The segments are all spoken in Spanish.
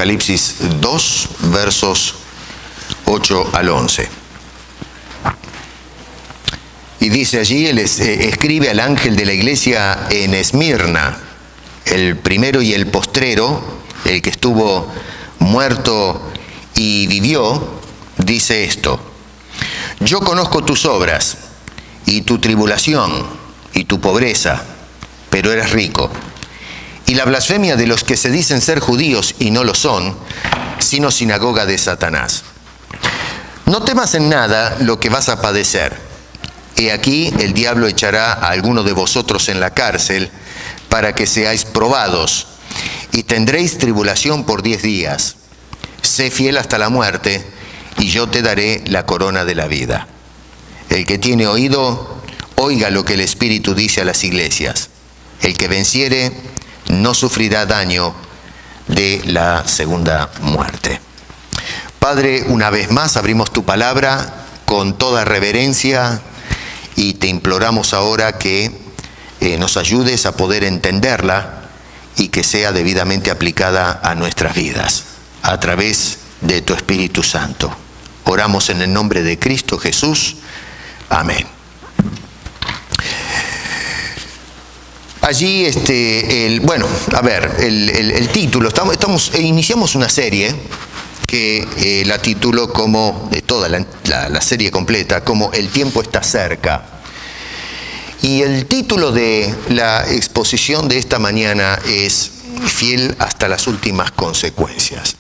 Apocalipsis 2, versos 8 al 11. Y dice allí, él escribe al ángel de la iglesia en Esmirna, el primero y el postrero, el que estuvo muerto y vivió, dice esto: yo conozco tus obras y tu tribulación y tu pobreza, pero eres rico, y la blasfemia de los que se dicen ser judíos y no lo son, sino sinagoga de Satanás. No temas en nada lo que vas a padecer. He aquí, el diablo echará a alguno de vosotros en la cárcel para que seáis probados, y tendréis tribulación por 10 días. Sé fiel hasta la muerte, y yo te daré la corona de la vida. El que tiene oído, oiga lo que el Espíritu dice a las iglesias. El que venciere no sufrirá daño de la segunda muerte. Padre, una vez más abrimos tu palabra con toda reverencia y te imploramos ahora que nos ayudes a poder entenderla y que sea debidamente aplicada a nuestras vidas a través de tu Espíritu Santo. Oramos en el nombre de Cristo Jesús. Amén. Allí, el título, iniciamos una serie que la titulo como, toda la serie completa, como El tiempo está cerca. Y el título de la exposición de esta mañana es Fiel hasta las últimas consecuencias.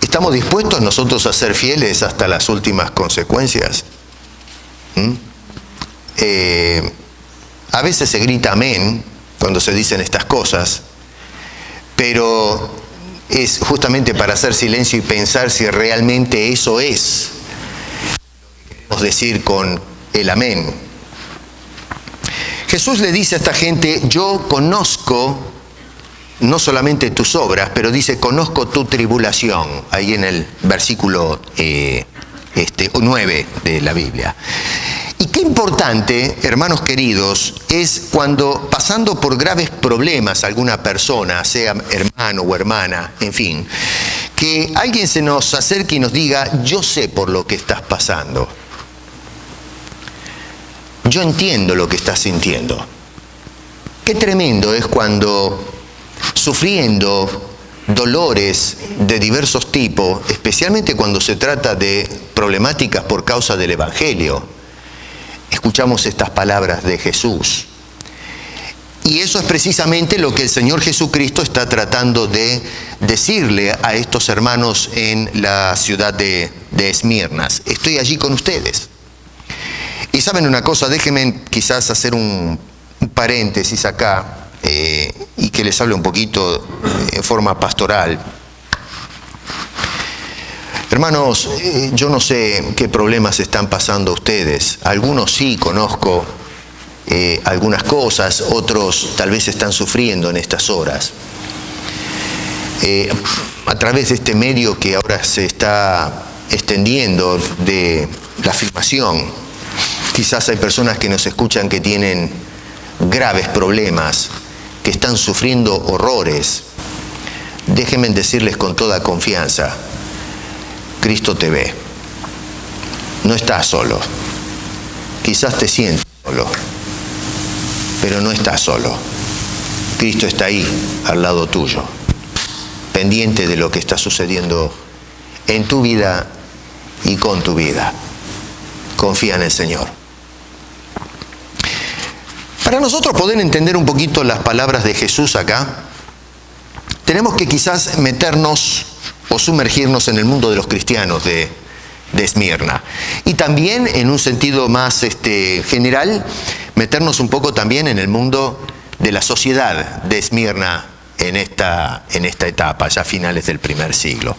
¿Estamos dispuestos nosotros a ser fieles hasta las últimas consecuencias? A veces se grita amén cuando se dicen estas cosas, pero es justamente para hacer silencio y pensar si realmente eso es lo que queremos decir con el amén. Jesús le dice a esta gente: yo conozco no solamente tus obras, pero dice, conozco tu tribulación, ahí en el versículo 9 de la Biblia. Y qué importante, hermanos queridos, es cuando pasando por graves problemas alguna persona, sea hermano o hermana, en fin, que alguien se nos acerque y nos diga: yo sé por lo que estás pasando. Yo entiendo lo que estás sintiendo. Qué tremendo es cuando, sufriendo dolores de diversos tipos, especialmente cuando se trata de problemáticas por causa del Evangelio, escuchamos estas palabras de Jesús. Y eso es precisamente lo que el Señor Jesucristo está tratando de decirle a estos hermanos en la ciudad de Esmirna. Estoy allí con ustedes. Y saben una cosa, déjenme quizás hacer un paréntesis acá y que les hable un poquito en forma pastoral. Hermanos, yo no sé qué problemas están pasando ustedes. Algunos sí conozco algunas cosas, otros tal vez están sufriendo en estas horas. A través de este medio que ahora se está extendiendo de la filmación, quizás hay personas que nos escuchan que tienen graves problemas, que están sufriendo horrores. Déjenme decirles con toda confianza: Cristo te ve. No estás solo. Quizás te sientes solo, pero no estás solo. Cristo está ahí, al lado tuyo, pendiente de lo que está sucediendo en tu vida y con tu vida. Confía en el Señor. Para nosotros poder entender un poquito las palabras de Jesús acá, tenemos que quizás meternos o sumergirnos en el mundo de los cristianos de Esmirna. Y también, en un sentido más general, meternos un poco también en el mundo de la sociedad de Esmirna en esta etapa, ya a finales del primer siglo.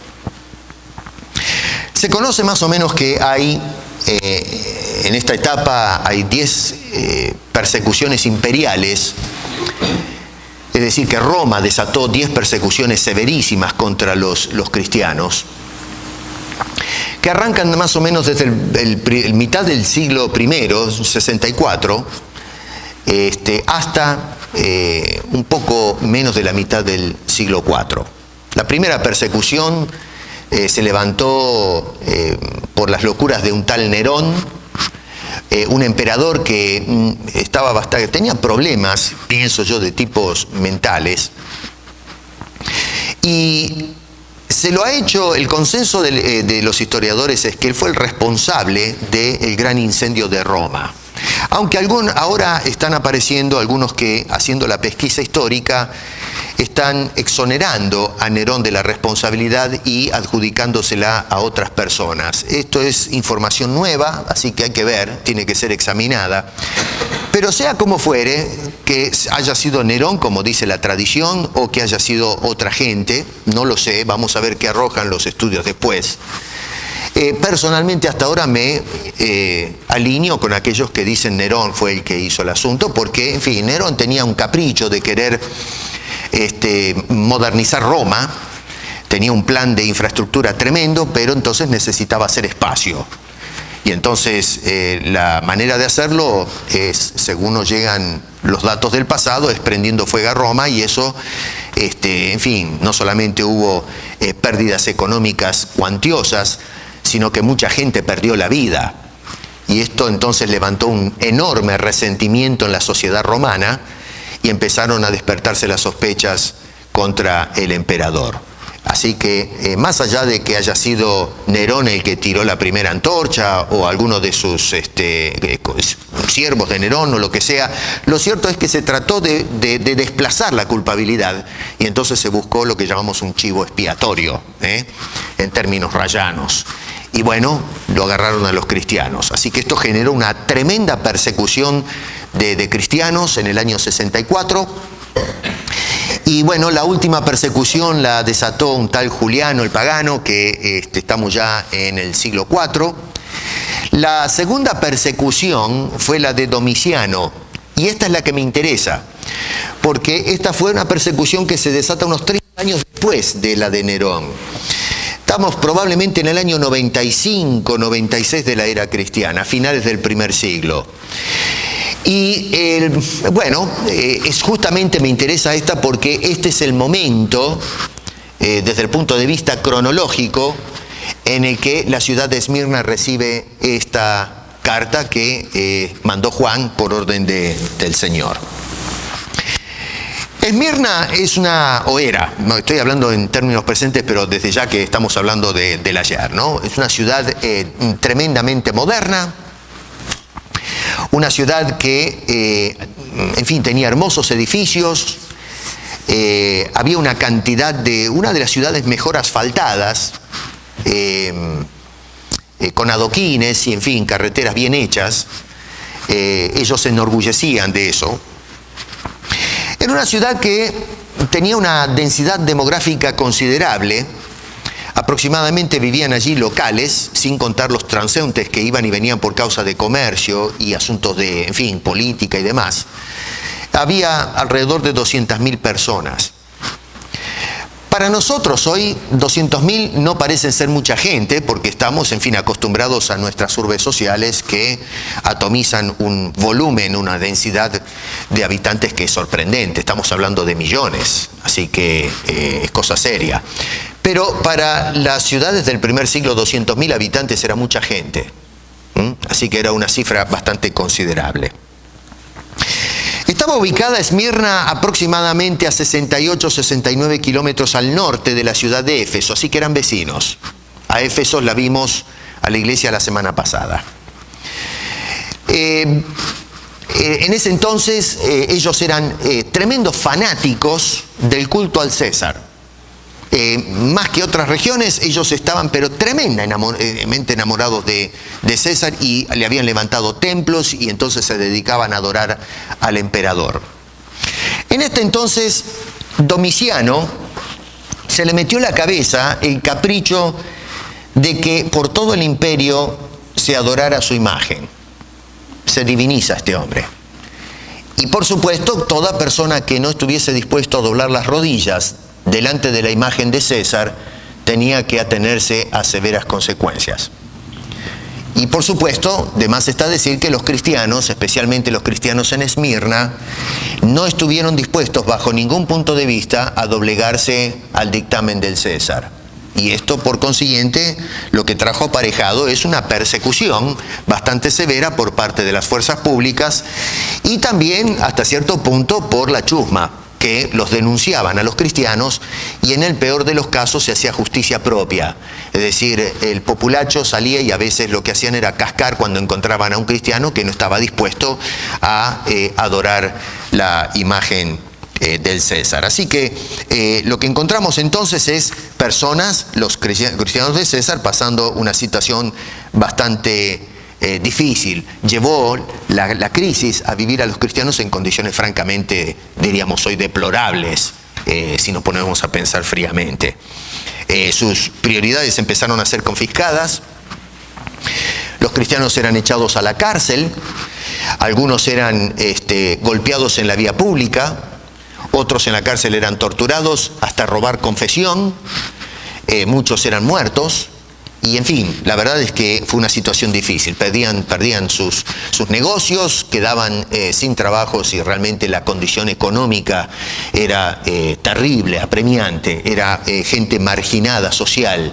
Se conoce más o menos que hay, en esta etapa, hay 10 persecuciones imperiales. Es decir, que Roma desató 10 persecuciones severísimas contra los cristianos, que arrancan más o menos desde el mitad del siglo I, 64, hasta un poco menos de la mitad del siglo IV. La primera persecución se levantó por las locuras de un tal Nerón, un emperador que tenía problemas, pienso yo, de tipos mentales, y se lo ha hecho, el consenso de los historiadores es que él fue el responsable del gran incendio de Roma. Aunque ahora están apareciendo algunos que, haciendo la pesquisa histórica, están exonerando a Nerón de la responsabilidad y adjudicándosela a otras personas. Esto es información nueva, así que hay que ver, tiene que ser examinada. Pero sea como fuere, que haya sido Nerón, como dice la tradición, o que haya sido otra gente, no lo sé, vamos a ver qué arrojan los estudios después. Personalmente hasta ahora me alineo con aquellos que dicen Nerón fue el que hizo el asunto, porque, en fin, Nerón tenía un capricho de querer modernizar Roma, tenía un plan de infraestructura tremendo, pero entonces necesitaba hacer espacio. Y entonces la manera de hacerlo es, según nos llegan los datos del pasado, es prendiendo fuego a Roma, y eso, en fin, no solamente hubo pérdidas económicas cuantiosas, sino que mucha gente perdió la vida. Y esto entonces levantó un enorme resentimiento en la sociedad romana y empezaron a despertarse las sospechas contra el emperador. Así que, más allá de que haya sido Nerón el que tiró la primera antorcha o alguno de sus siervos de Nerón o lo que sea, lo cierto es que se trató de desplazar la culpabilidad, y entonces se buscó lo que llamamos un chivo expiatorio, en términos rayanos. Y bueno, lo agarraron a los cristianos. Así que esto generó una tremenda persecución de cristianos en el año 64. Y bueno, la última persecución la desató un tal Juliano el Pagano, que estamos ya en el siglo IV. La segunda persecución fue la de Domiciano, y esta es la que me interesa, porque esta fue una persecución que se desata unos 30 años después de la de Nerón. Estamos probablemente en el año 95, 96 de la era cristiana, finales del primer siglo. Y justamente me interesa esta porque este es el momento, desde el punto de vista cronológico, en el que la ciudad de Esmirna recibe esta carta que mandó Juan por orden del Señor. Esmirna es era, no estoy hablando en términos presentes, pero desde ya que estamos hablando del ayer, ¿no? Es una ciudad tremendamente moderna, una ciudad que, en fin, tenía hermosos edificios, había una de las ciudades mejor asfaltadas, con adoquines y, en fin, carreteras bien hechas. Ellos se enorgullecían de eso. Era una ciudad que tenía una densidad demográfica considerable. Aproximadamente vivían allí locales, sin contar los transeúntes que iban y venían por causa de comercio y asuntos de, en fin, política y demás. Había alrededor de 200.000 personas. Para nosotros hoy 200.000 no parecen ser mucha gente, porque estamos, en fin, acostumbrados a nuestras urbes sociales que atomizan un volumen, una densidad de habitantes que es sorprendente. Estamos hablando de millones, así que es cosa seria. Pero para las ciudades del primer siglo, 200.000 habitantes era mucha gente. Así que era una cifra bastante considerable. Estaba ubicada Esmirna aproximadamente a 68-69 kilómetros al norte de la ciudad de Éfeso, así que eran vecinos. A Éfeso la vimos a la iglesia la semana pasada. En ese entonces ellos eran tremendos fanáticos del culto al César. Más que otras regiones, ellos estaban pero tremendamente enamorados de César, y le habían levantado templos, y entonces se dedicaban a adorar al emperador. En este entonces, Domiciano se le metió en la cabeza el capricho de que por todo el imperio se adorara su imagen. Se diviniza este hombre. Y por supuesto, toda persona que no estuviese dispuesto a doblar las rodillas delante de la imagen de César tenía que atenerse a severas consecuencias. Y por supuesto, de más está decir que los cristianos, especialmente los cristianos en Esmirna, no estuvieron dispuestos bajo ningún punto de vista a doblegarse al dictamen del César. Y esto, por consiguiente, lo que trajo aparejado es una persecución bastante severa por parte de las fuerzas públicas y también, hasta cierto punto, por la chusma, que los denunciaban a los cristianos y en el peor de los casos se hacía justicia propia. Es decir, el populacho salía y a veces lo que hacían era cascar cuando encontraban a un cristiano que no estaba dispuesto a adorar la imagen del César. Así que lo que encontramos entonces es personas, los cristianos de César, pasando una situación bastante difícil. Llevó la crisis a vivir a los cristianos en condiciones francamente, diríamos hoy, deplorables, si nos ponemos a pensar fríamente. Sus prioridades empezaron a ser confiscadas, los cristianos eran echados a la cárcel, algunos eran golpeados en la vía pública, otros en la cárcel eran torturados hasta robar confesión, muchos eran muertos. Y en fin, la verdad es que fue una situación difícil. Perdían sus negocios, quedaban sin trabajos y realmente la condición económica era terrible, apremiante. Era gente marginada social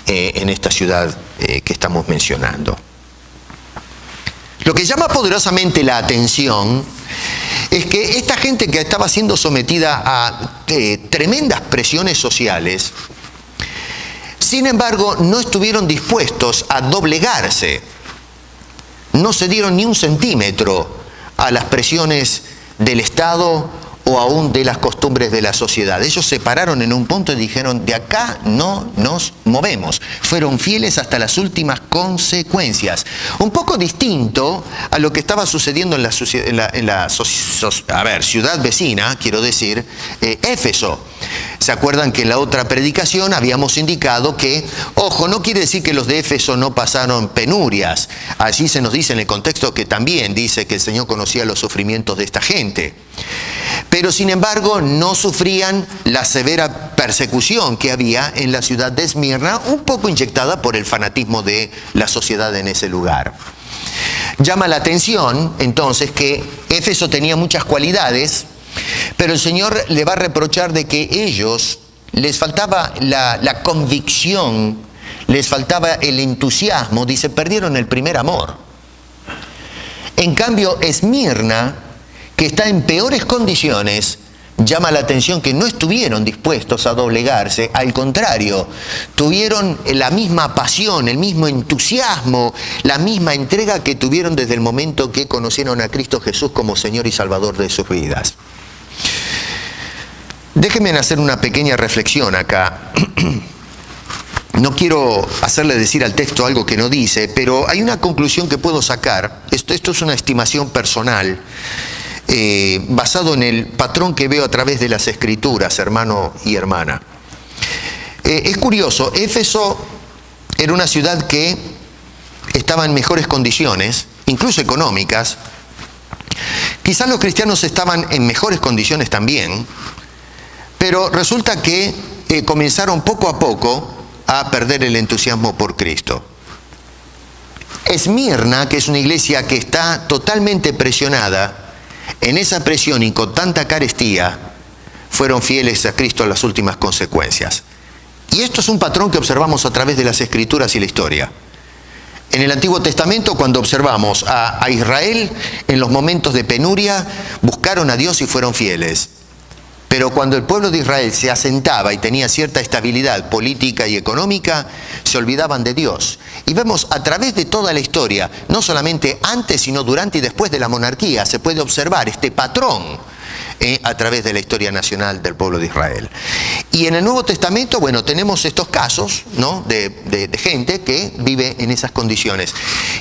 en esta ciudad que estamos mencionando. Lo que llama poderosamente la atención es que esta gente que estaba siendo sometida a tremendas presiones sociales, sin embargo, no estuvieron dispuestos a doblegarse. No cedieron ni un centímetro a las presiones del Estado o aún de las costumbres de la sociedad. Ellos se pararon en un punto y dijeron, de acá no nos movemos. Fueron fieles hasta las últimas consecuencias. Un poco distinto a lo que estaba sucediendo en la ciudad vecina, quiero decir, Éfeso. ¿Se acuerdan que en la otra predicación habíamos indicado que, ojo, no quiere decir que los de Éfeso no pasaron penurias? Allí se nos dice en el contexto que también dice que el Señor conocía los sufrimientos de esta gente. Pero sin embargo no sufrían la severa persecución que había en la ciudad de Esmirna, un poco inyectada por el fanatismo de la sociedad en ese lugar. Llama la atención entonces que Éfeso tenía muchas cualidades, pero el Señor le va a reprochar de que ellos les faltaba la convicción, les faltaba el entusiasmo, dice, perdieron el primer amor. En cambio, Esmirna, que está en peores condiciones, llama la atención que no estuvieron dispuestos a doblegarse, al contrario, tuvieron la misma pasión, el mismo entusiasmo, la misma entrega que tuvieron desde el momento que conocieron a Cristo Jesús como Señor y Salvador de sus vidas. Déjenme hacer una pequeña reflexión acá. No quiero hacerle decir al texto algo que no dice, pero hay una conclusión que puedo sacar. Esto es una estimación personal, basado en el patrón que veo a través de las Escrituras, hermano y hermana. Es curioso, Éfeso era una ciudad que estaba en mejores condiciones, incluso económicas. Quizás los cristianos estaban en mejores condiciones también, pero resulta que comenzaron poco a poco a perder el entusiasmo por Cristo. Esmirna, que es una iglesia que está totalmente presionada, en esa presión y con tanta carestía, fueron fieles a Cristo en las últimas consecuencias. Y esto es un patrón que observamos a través de las Escrituras y la historia. En el Antiguo Testamento, cuando observamos a Israel, en los momentos de penuria, buscaron a Dios y fueron fieles. Pero cuando el pueblo de Israel se asentaba y tenía cierta estabilidad política y económica, se olvidaban de Dios. Y vemos a través de toda la historia, no solamente antes, sino durante y después de la monarquía, se puede observar este patrón a través de la historia nacional del pueblo de Israel. Y en el Nuevo Testamento, bueno, tenemos estos casos, ¿no?, de gente que vive en esas condiciones.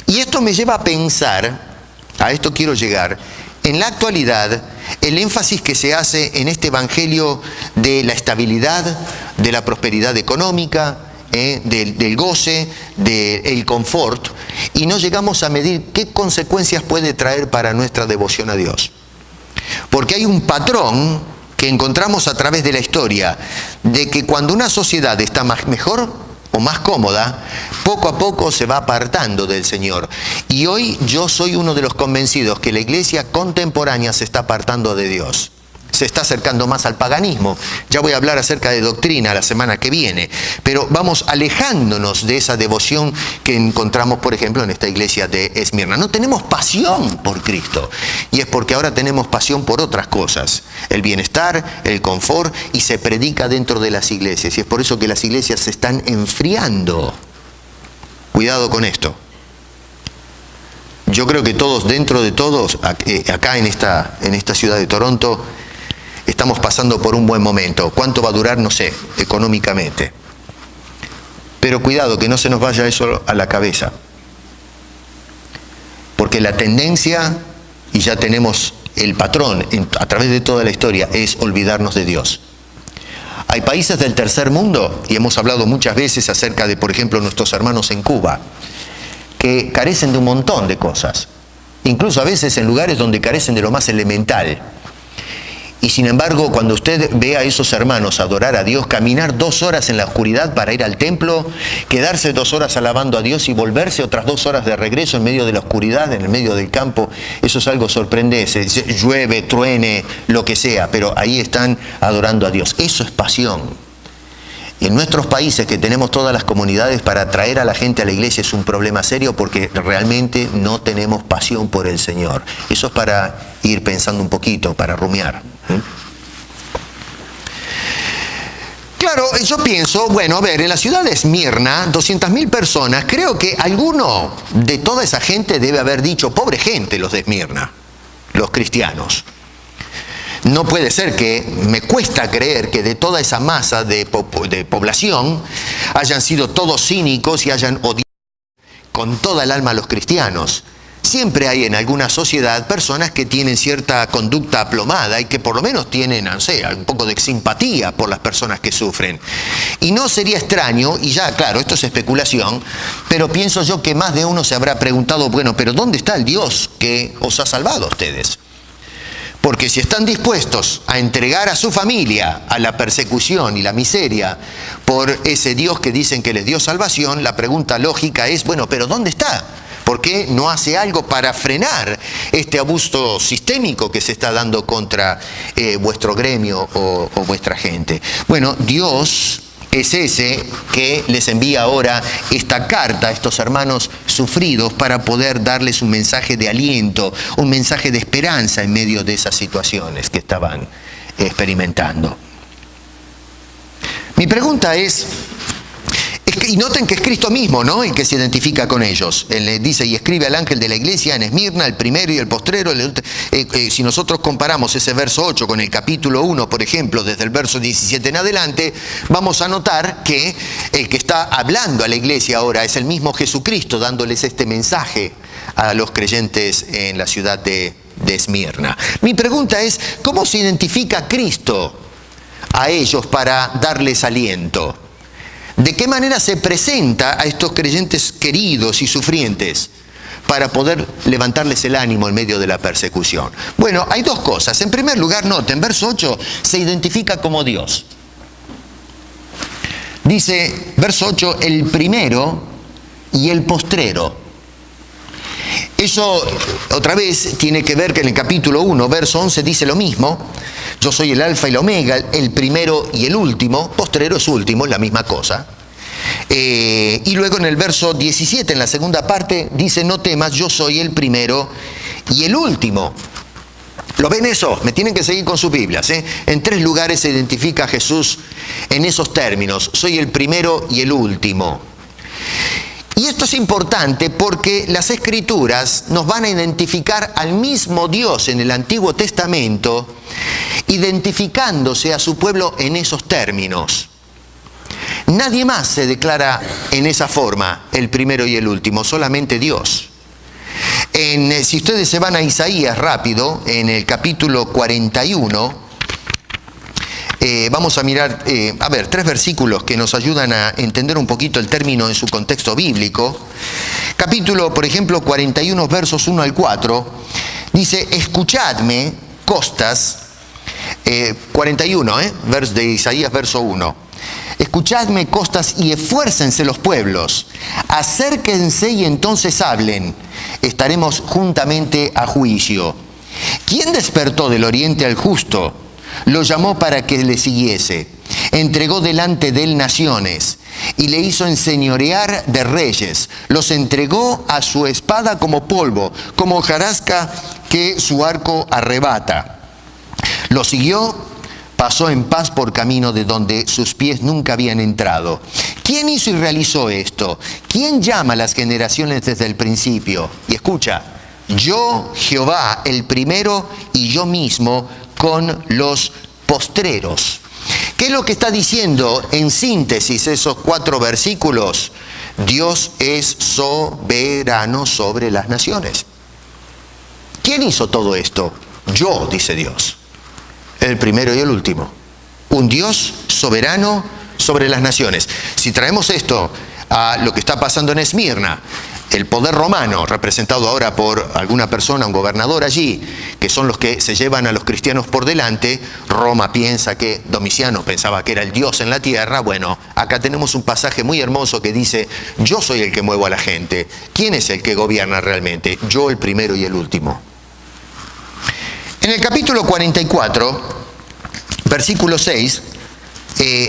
Y esto me lleva a pensar, a esto quiero llegar, en la actualidad, el énfasis que se hace en este evangelio de la estabilidad, de la prosperidad económica, del goce, del confort, y no llegamos a medir qué consecuencias puede traer para nuestra devoción a Dios. Porque hay un patrón que encontramos a través de la historia, de que cuando una sociedad está mejor o más cómoda, poco a poco se va apartando del Señor. Y hoy yo soy uno de los convencidos que la iglesia contemporánea se está apartando de Dios. Se está acercando más al paganismo. Ya voy a hablar acerca de doctrina la semana que viene. Pero vamos alejándonos de esa devoción que encontramos, por ejemplo, en esta iglesia de Esmirna. No tenemos pasión por Cristo. Y es porque ahora tenemos pasión por otras cosas. El bienestar, el confort, y se predica dentro de las iglesias. Y es por eso que las iglesias se están enfriando. Cuidado con esto. Yo creo que todos, dentro de todos, acá en esta ciudad de Toronto, estamos pasando por un buen momento. ¿Cuánto va a durar? No sé, económicamente. Pero cuidado, que no se nos vaya eso a la cabeza. Porque la tendencia, y ya tenemos el patrón a través de toda la historia, es olvidarnos de Dios. Hay países del tercer mundo, y hemos hablado muchas veces acerca de, por ejemplo, nuestros hermanos en Cuba, que carecen de un montón de cosas. Incluso a veces en lugares donde carecen de lo más elemental. Y sin embargo, cuando usted ve a esos hermanos adorar a Dios, caminar 2 horas en la oscuridad para ir al templo, quedarse 2 horas alabando a Dios y volverse otras 2 horas de regreso en medio de la oscuridad, en el medio del campo, eso es algo sorprendente. Llueve, truene, lo que sea, pero ahí están adorando a Dios. Eso es pasión. Y en nuestros países, que tenemos todas las comunidades, para atraer a la gente a la iglesia es un problema serio, porque realmente no tenemos pasión por el Señor. Eso es para ir pensando un poquito, para rumiar. Claro, yo pienso, bueno, a ver, en la ciudad de Esmirna, 200.000 personas, creo que alguno de toda esa gente debe haber dicho, pobre gente los de Esmirna, los cristianos. No puede ser que, me cuesta creer que de toda esa masa de población hayan sido todos cínicos y hayan odiado con toda el alma a los cristianos. Siempre hay en alguna sociedad personas que tienen cierta conducta aplomada y que por lo menos tienen, no sé, un poco de simpatía por las personas que sufren. Y no sería extraño, y ya claro, esto es especulación, pero pienso yo que más de uno se habrá preguntado, bueno, pero ¿dónde está el Dios que os ha salvado a ustedes? Porque si están dispuestos a entregar a su familia a la persecución y la miseria por ese Dios que dicen que les dio salvación, la pregunta lógica es, bueno, pero ¿dónde está? ¿Por qué no hace algo para frenar este abuso sistémico que se está dando contra vuestro gremio o vuestra gente? Bueno, Dios es ese que les envía ahora esta carta a estos hermanos sufridos para poder darles un mensaje de aliento, un mensaje de esperanza en medio de esas situaciones que estaban experimentando. Mi pregunta es y noten que es Cristo mismo, ¿no?, el que se identifica con ellos. Él les dice, y escribe al ángel de la iglesia en Esmirna, el primero y el postrero. Si nosotros comparamos ese verso 8 con el capítulo 1, por ejemplo, desde el verso 17 en adelante, vamos a notar que el que está hablando a la iglesia ahora es el mismo Jesucristo, dándoles este mensaje a los creyentes en la ciudad de Esmirna. Mi pregunta es, ¿cómo se identifica Cristo a ellos para darles aliento? ¿De qué manera se presenta a estos creyentes queridos y sufrientes para poder levantarles el ánimo en medio de la persecución? Bueno, hay 2 cosas. En primer lugar, noten, verso 8, se identifica como Dios. Dice, verso 8, el primero y el postrero. Eso, otra vez, tiene que ver que en el capítulo 1, verso 11, dice lo mismo. Yo soy el alfa y el omega, el primero y el último. Postrero es último, es la misma cosa. Y luego en el verso 17, en la segunda parte, dice, no temas, yo soy el primero y el último. ¿Lo ven eso? Me tienen que seguir con sus Biblias, ¿eh? En 3 lugares se identifica a Jesús en esos términos. Soy el primero y el último. Y esto es importante porque las Escrituras nos van a identificar al mismo Dios en el Antiguo Testamento, identificándose a su pueblo en esos términos. Nadie más se declara en esa forma, el primero y el último, solamente Dios. Si ustedes se van a Isaías rápido, en el capítulo 41, vamos a mirar, 3 versículos que nos ayudan a entender un poquito el término en su contexto bíblico. Capítulo, por ejemplo, 41, versos 1 al 4, dice, escuchadme, costas, 41, de Isaías, verso 1. Escuchadme, costas, y esfuércense los pueblos. Acérquense y entonces hablen. Estaremos juntamente a juicio. ¿Quién despertó del oriente al justo? Lo llamó para que le siguiese. Entregó delante de él naciones y le hizo enseñorear de reyes. Los entregó a su espada como polvo, como hojarasca que su arco arrebata. Lo siguió, pasó en paz por camino de donde sus pies nunca habían entrado. ¿Quién hizo y realizó esto? ¿Quién llama a las generaciones desde el principio? Y escucha, yo, Jehová, el primero, y yo mismo con los postreros. ¿Qué es lo que está diciendo en síntesis esos 4 versículos? Dios es soberano sobre las naciones. ¿Quién hizo todo esto? Yo, dice Dios, el primero y el último. Un Dios soberano sobre las naciones. Si traemos esto a lo que está pasando en Esmirna, el poder romano, representado ahora por alguna persona, un gobernador allí, que son los que se llevan a los cristianos por delante. Roma piensa que Domiciano pensaba que era el Dios en la tierra. Bueno, acá tenemos un pasaje muy hermoso que dice, yo soy el que muevo a la gente. ¿Quién es el que gobierna realmente? Yo, el primero y el último. En el capítulo 44, versículo 6,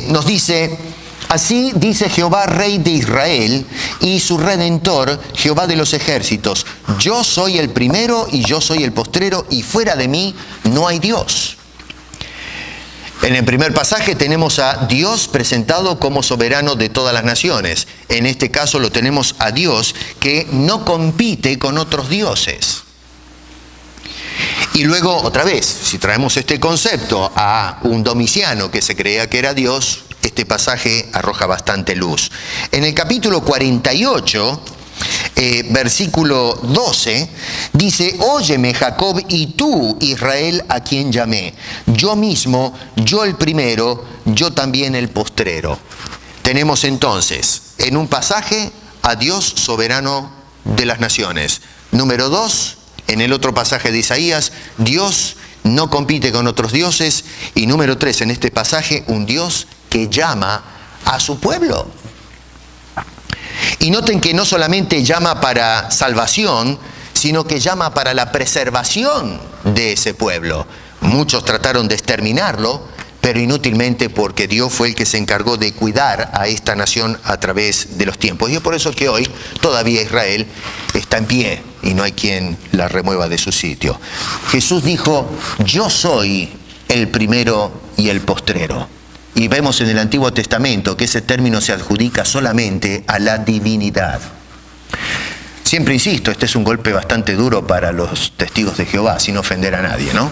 nos dice: así dice Jehová, Rey de Israel, y su Redentor, Jehová de los ejércitos: yo soy el primero y yo soy el postrero, y fuera de mí no hay Dios. En el primer pasaje tenemos a Dios presentado como soberano de todas las naciones. En este caso lo tenemos a Dios que no compite con otros dioses. Y luego, otra vez, si traemos este concepto a un Domiciano que se creía que era Dios, este pasaje arroja bastante luz. En el capítulo 48, versículo 12, dice: óyeme, Jacob, y tú, Israel, a quien llamé. Yo mismo, yo el primero, yo también el postrero. Tenemos entonces, en un pasaje, a Dios soberano de las naciones. Número 2, en el otro pasaje de Isaías, Dios no compite con otros dioses. Y número 3, en este pasaje, un Dios que llama a su pueblo. Y noten que no solamente llama para salvación, sino que llama para la preservación de ese pueblo. Muchos trataron de exterminarlo, pero inútilmente, porque Dios fue el que se encargó de cuidar a esta nación a través de los tiempos. Y es por eso que hoy todavía Israel está en pie y no hay quien la remueva de su sitio. Jesús dijo: yo soy el primero y el postrero. Y vemos en el Antiguo Testamento que ese término se adjudica solamente a la divinidad. Siempre insisto, este es un golpe bastante duro para los testigos de Jehová, sin ofender a nadie, ¿no?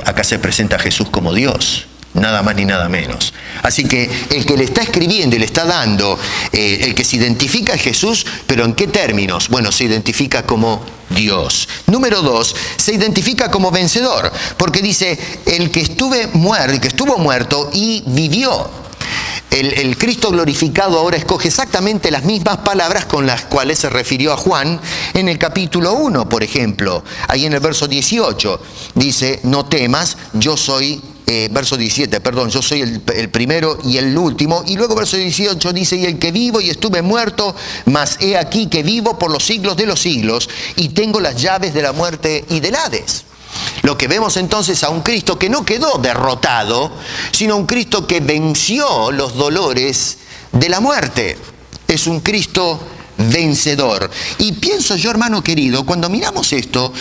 Acá se presenta a Jesús como Dios, nada más ni nada menos. Así que el que le está escribiendo y le está dando, el que se identifica es Jesús, pero ¿en qué términos? Bueno, se identifica como Dios. Número 2, se identifica como vencedor, porque dice: el que estuvo muerto y vivió. El Cristo glorificado ahora escoge exactamente las mismas palabras con las cuales se refirió a Juan en el capítulo 1, por ejemplo. Ahí en el verso 18 dice: no temas, yo soy... verso 17, perdón, yo soy el primero y el último. Y luego verso 18 dice: y el que vivo y estuve muerto, mas he aquí que vivo por los siglos de los siglos, y tengo las llaves de la muerte y del Hades. Lo que vemos entonces a un Cristo que no quedó derrotado, sino un Cristo que venció los dolores de la muerte. Es un Cristo vencedor. Y pienso yo, hermano querido, cuando miramos esto,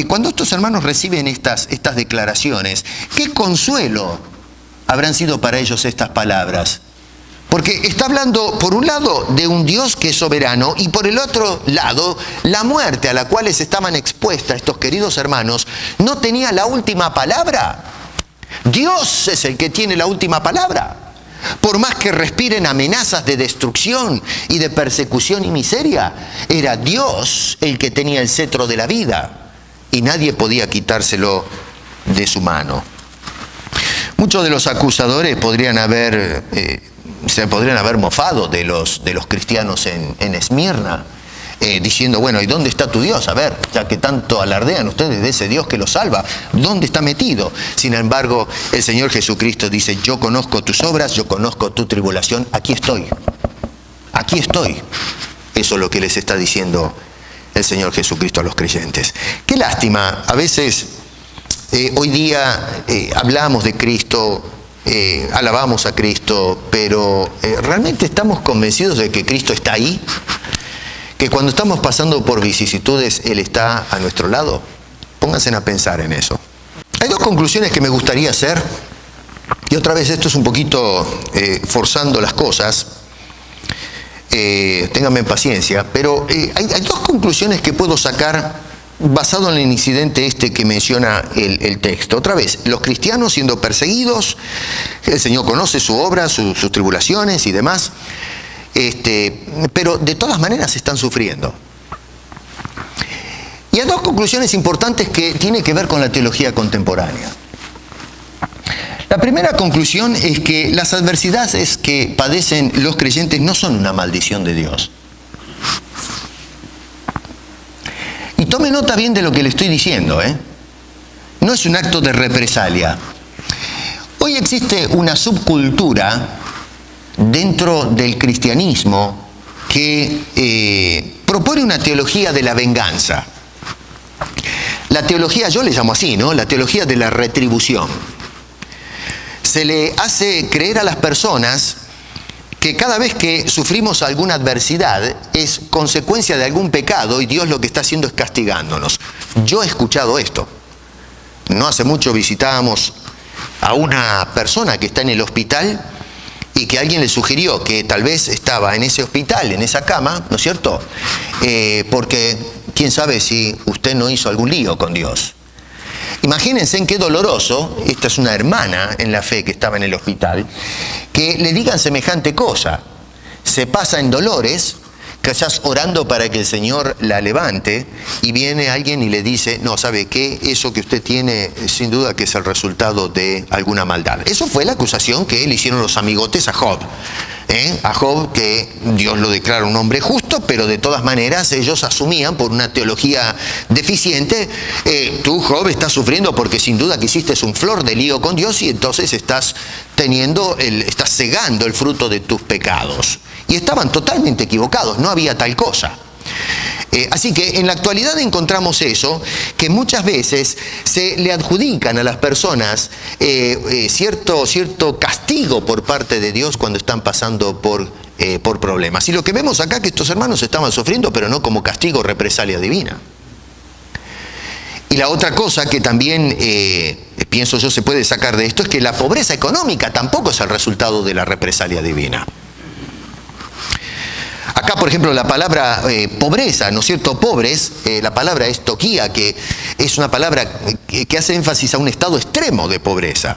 cuando estos hermanos reciben estas declaraciones, qué consuelo habrán sido para ellos estas palabras. Porque está hablando, por un lado, de un Dios que es soberano, y por el otro lado, la muerte a la cual estaban expuestas estos queridos hermanos no tenía la última palabra. Dios es el que tiene la última palabra. Por más que respiren amenazas de destrucción y de persecución y miseria, era Dios el que tenía el cetro de la vida, y nadie podía quitárselo de su mano. Muchos de los acusadores se podrían haber mofado de los cristianos en Esmirna. diciendo, bueno, ¿y dónde está tu Dios? A ver, ya que tanto alardean ustedes de ese Dios que los salva, ¿dónde está metido? Sin embargo, el Señor Jesucristo dice, yo conozco tus obras, yo conozco tu tribulación, aquí estoy. Aquí estoy. Eso es lo que les está diciendo el Señor Jesucristo a los creyentes. Qué lástima, a veces hoy día hablamos de Cristo, alabamos a Cristo, pero ¿realmente estamos convencidos de que Cristo está ahí? Que cuando estamos pasando por vicisitudes, Él está a nuestro lado. Pónganse a pensar en eso. Hay dos conclusiones que me gustaría hacer, y otra vez esto es un poquito forzando las cosas. Ténganme paciencia, pero hay dos conclusiones que puedo sacar basado en el incidente que menciona el texto. Otra vez, los cristianos siendo perseguidos, el Señor conoce su obra, sus tribulaciones y demás, pero de todas maneras están sufriendo. Y hay dos conclusiones importantes que tienen que ver con la teología contemporánea. La primera conclusión es que las adversidades que padecen los creyentes no son una maldición de Dios. Y tome nota bien de lo que le estoy diciendo, No es un acto de represalia. Hoy existe una subcultura dentro del cristianismo que propone una teología de la venganza. La teología, yo le llamo así, ¿no? La teología de la retribución. Se le hace creer a las personas que cada vez que sufrimos alguna adversidad es consecuencia de algún pecado y Dios lo que está haciendo es castigándonos. Yo he escuchado esto. No hace mucho visitábamos a una persona que está en el hospital y que alguien le sugirió que tal vez estaba en ese hospital, en esa cama, ¿no es cierto? Porque quién sabe si usted no hizo algún lío con Dios. Imagínense en qué doloroso, esta es una hermana en la fe que estaba en el hospital, que le digan semejante cosa. Se pasa en dolores, quizás orando para que el Señor la levante, y viene alguien y le dice, no, ¿sabe qué? Eso que usted tiene, sin duda que es el resultado de alguna maldad. Eso fue la acusación que le hicieron los amigotes a Job. A Job, que Dios lo declara un hombre justo, pero de todas maneras ellos asumían por una teología deficiente, tú Job estás sufriendo porque sin duda que hiciste un flor de lío con Dios y entonces estás cegando el fruto de tus pecados. Y estaban totalmente equivocados, no había tal cosa. Así que en la actualidad encontramos eso, que muchas veces se le adjudican a las personas cierto castigo por parte de Dios cuando están pasando por problemas. Y lo que vemos acá es que estos hermanos estaban sufriendo, pero no como castigo o represalia divina. Y la otra cosa que también pienso yo se puede sacar de esto es que la pobreza económica tampoco es el resultado de la represalia divina. Acá, por ejemplo, la palabra pobreza, ¿no es cierto? Pobres, la palabra es toquía, que es una palabra que hace énfasis a un estado extremo de pobreza.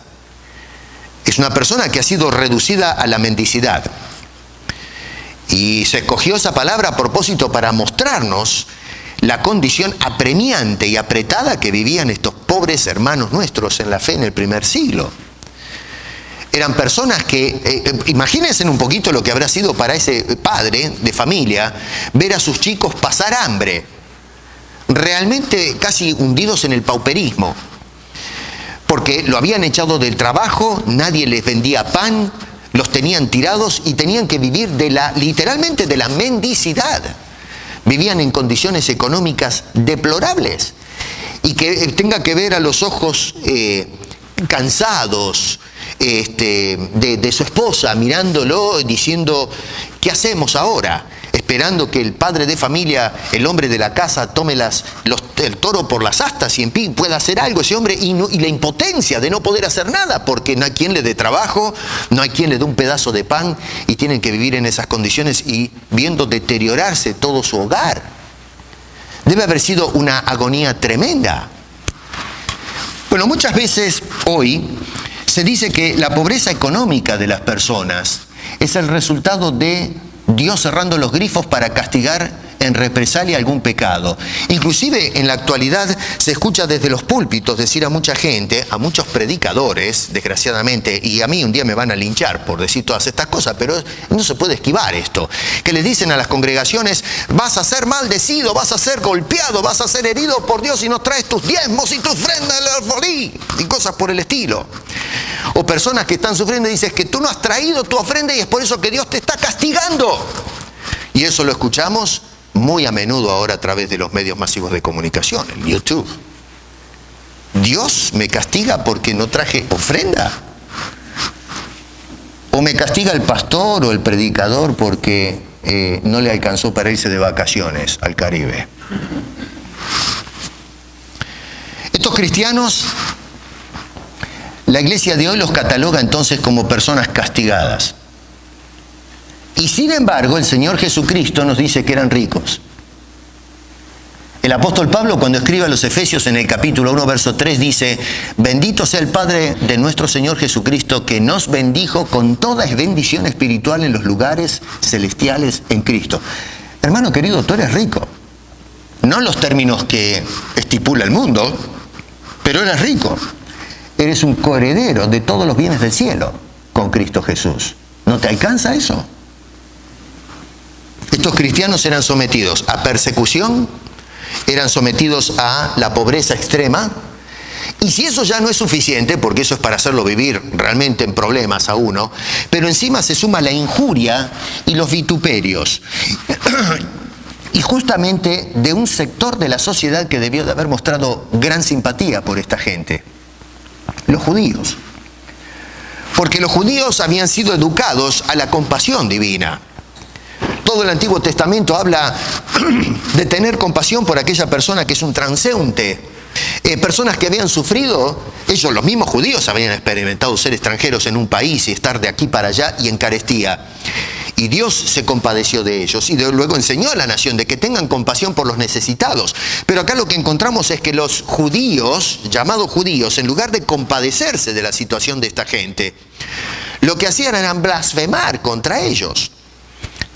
Es una persona que ha sido reducida a la mendicidad. Y se escogió esa palabra a propósito para mostrarnos la condición apremiante y apretada que vivían estos pobres hermanos nuestros en la fe en el primer siglo. Eran personas que, imagínense un poquito lo que habrá sido para ese padre de familia, ver a sus chicos pasar hambre, realmente casi hundidos en el pauperismo, porque lo habían echado del trabajo, nadie les vendía pan, los tenían tirados y tenían que vivir literalmente de la mendicidad. Vivían en condiciones económicas deplorables y que tenga que ver a los ojos cansados de su esposa, mirándolo, diciendo, ¿qué hacemos ahora? Esperando que el padre de familia, el hombre de la casa, tome el toro por las astas y en fin pueda hacer algo ese hombre, y la impotencia de no poder hacer nada, porque no hay quien le dé trabajo, no hay quien le dé un pedazo de pan, y tienen que vivir en esas condiciones y viendo deteriorarse todo su hogar. Debe haber sido una agonía tremenda. Bueno, muchas veces hoy se dice que la pobreza económica de las personas es el resultado de Dios cerrando los grifos para castigar en represalia a algún pecado. Inclusive en la actualidad se escucha desde los púlpitos decir a mucha gente, a muchos predicadores, desgraciadamente, y a mí un día me van a linchar por decir todas estas cosas, pero no se puede esquivar esto, que le dicen a las congregaciones: vas a ser maldecido, vas a ser golpeado, vas a ser herido por Dios si no traes tus diezmos y tus ofrendas al alfolí, y cosas por el estilo. O personas que están sufriendo y dicen que tú no has traído tu ofrenda y es por eso que Dios te está castigando. Y eso lo escuchamos muy a menudo ahora a través de los medios masivos de comunicación, en YouTube. ¿Dios me castiga porque no traje ofrenda? ¿O me castiga el pastor o el predicador porque no le alcanzó para irse de vacaciones al Caribe? Estos cristianos, la iglesia de hoy los cataloga entonces como personas castigadas. Y sin embargo, el Señor Jesucristo nos dice que eran ricos. El apóstol Pablo, cuando escribe a los Efesios en el capítulo 1, verso 3, dice: bendito sea el Padre de nuestro Señor Jesucristo, que nos bendijo con toda bendición espiritual en los lugares celestiales en Cristo. Hermano querido, tú eres rico. No en los términos que estipula el mundo, pero eres rico. Eres un coheredero de todos los bienes del cielo con Cristo Jesús. ¿No te alcanza eso? Estos cristianos eran sometidos a persecución, eran sometidos a la pobreza extrema, y si eso ya no es suficiente, porque eso es para hacerlo vivir realmente en problemas a uno, pero encima se suma la injuria y los vituperios, y justamente de un sector de la sociedad que debió de haber mostrado gran simpatía por esta gente, los judíos. Porque los judíos habían sido educados a la compasión divina. Todo el Antiguo Testamento habla de tener compasión por aquella persona que es un transeúnte. Personas que habían sufrido, ellos, los mismos judíos, habían experimentado ser extranjeros en un país y estar de aquí para allá y en carestía. Y Dios se compadeció de ellos y luego enseñó a la nación de que tengan compasión por los necesitados. Pero acá lo que encontramos es que los judíos, llamados judíos, en lugar de compadecerse de la situación de esta gente, lo que hacían era blasfemar contra ellos.